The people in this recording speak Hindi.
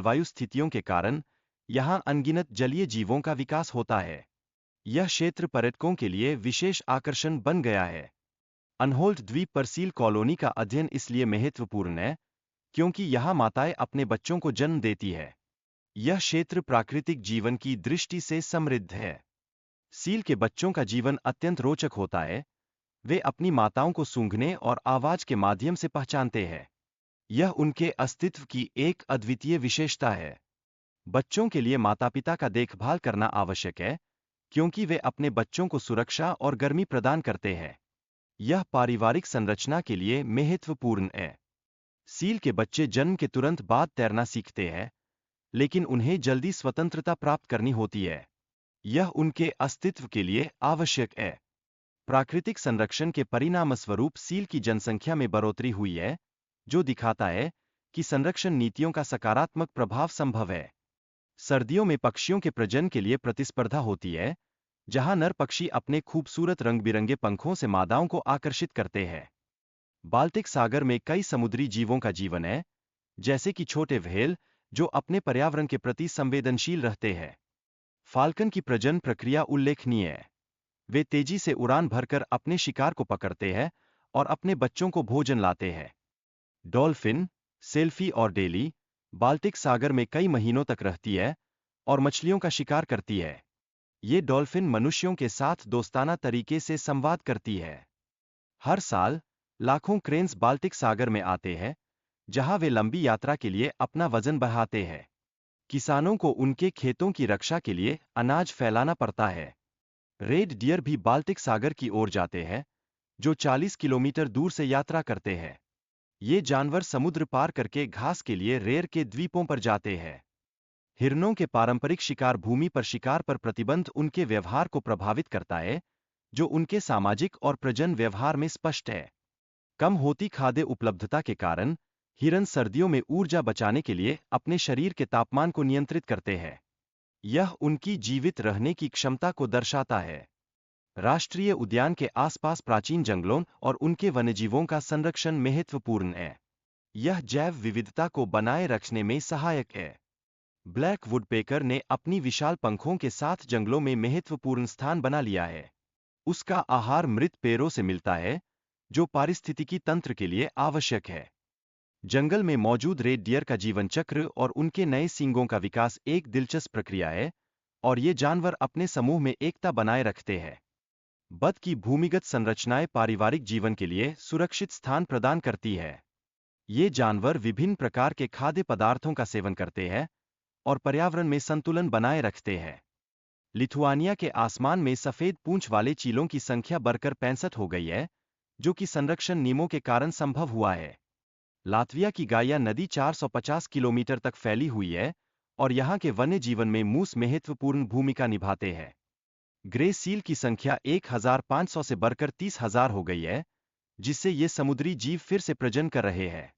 वायु स्थितियों के कारण यहाँ अनगिनत जलीय जीवों का विकास होता है। यह क्षेत्र पर्यटकों के लिए विशेष आकर्षण बन गया है। अनहोल्ड द्वीप पर सील कॉलोनी का अध्ययन इसलिए महत्वपूर्ण है क्योंकि यहाँ माताएं अपने बच्चों को जन्म देती है। यह क्षेत्र प्राकृतिक जीवन की दृष्टि से समृद्ध है। सील के बच्चों का जीवन अत्यंत रोचक होता है। वे अपनी माताओं को सूंघने और आवाज के माध्यम से पहचानते हैं। यह उनके अस्तित्व की एक अद्वितीय विशेषता है। बच्चों के लिए माता-पिता का देखभाल करना आवश्यक है क्योंकि वे अपने बच्चों को सुरक्षा और गर्मी प्रदान करते हैं। यह पारिवारिक संरचना के लिए महत्वपूर्ण है। सील के बच्चे जन्म के तुरंत बाद तैरना सीखते हैं, लेकिन उन्हें जल्दी स्वतंत्रता प्राप्त करनी होती है। यह उनके अस्तित्व के लिए आवश्यक है। प्राकृतिक संरक्षण के परिणामस्वरूप सील की जनसंख्या में बढ़ोतरी हुई है, जो दिखाता है कि संरक्षण नीतियों का सकारात्मक प्रभाव संभव है। सर्दियों में पक्षियों के प्रजनन के लिए प्रतिस्पर्धा होती है, जहां नर पक्षी अपने खूबसूरत रंग-बिरंगे पंखों से मादाओं को आकर्षित करते हैं। बाल्टिक सागर में कई समुद्री जीवों का जीवन है, जैसे कि छोटे व्हेल, जो अपने पर्यावरण के प्रति संवेदनशील रहते हैं। फाल्कन की प्रजनन प्रक्रिया उल्लेखनीय है। वे तेजी से उड़ान भरकर अपने शिकार को पकड़ते हैं और अपने बच्चों को भोजन लाते हैं। डॉल्फिन, सेल्फी और डेली, बाल्टिक सागर में कई महीनों तक रहती है और मछलियों का शिकार करती है। ये डॉल्फिन मनुष्यों के साथ दोस्ताना तरीके से संवाद करती है। हर साल लाखों क्रेन्स बाल्टिक सागर में आते हैं, जहां वे लंबी यात्रा के लिए अपना वजन बढ़ाते हैं। किसानों को उनके खेतों की रक्षा के लिए अनाज फैलाना पड़ता है। रेड डियर भी बाल्टिक सागर की ओर जाते हैं, जो 40 किलोमीटर दूर से यात्रा करते हैं। ये जानवर समुद्र पार करके घास के लिए रेर के द्वीपों पर जाते हैं। हिरणों के पारंपरिक शिकार भूमि पर शिकार पर प्रतिबंध उनके व्यवहार को प्रभावित करता है, जो उनके सामाजिक और प्रजनन व्यवहार में स्पष्ट है। कम होती खाद्य उपलब्धता के कारण हिरण सर्दियों में ऊर्जा बचाने के लिए अपने शरीर के तापमान को नियंत्रित करते हैं। यह उनकी जीवित रहने की क्षमता को दर्शाता है। राष्ट्रीय उद्यान के आसपास प्राचीन जंगलों और उनके वन्यजीवों का संरक्षण महत्वपूर्ण है। यह जैव विविधता को बनाए रखने में सहायक है। ब्लैक वुडपेकर ने अपनी विशाल पंखों के साथ जंगलों में महत्वपूर्ण स्थान बना लिया है। उसका आहार मृत पेड़ों से मिलता है, जो पारिस्थितिकी तंत्र के लिए आवश्यक है। जंगल में मौजूद रेड डियर का जीवन चक्र और उनके नए सींगों का विकास एक दिलचस्प प्रक्रिया है, और ये जानवर अपने समूह में एकता बनाए रखते हैं। बद की भूमिगत संरचनाएं पारिवारिक जीवन के लिए सुरक्षित स्थान प्रदान करती है। ये जानवर विभिन्न प्रकार के खाद्य पदार्थों का सेवन करते हैं और पर्यावरण में संतुलन बनाए रखते हैं। लिथुआनिया के आसमान में सफेद पूंछ वाले चीलों की संख्या बढ़कर 65 हो गई है, जो कि संरक्षण नियमों के कारण संभव हुआ है। लातविया की गाया नदी 450 किलोमीटर तक फैली हुई है और यहाँ के वन्य जीवन में मूस महत्वपूर्ण भूमिका निभाते हैं। ग्रे सील की संख्या 1500 से बढ़कर 30,000 हो गई है, जिससे ये समुद्री जीव फिर से प्रजनन कर रहे हैं।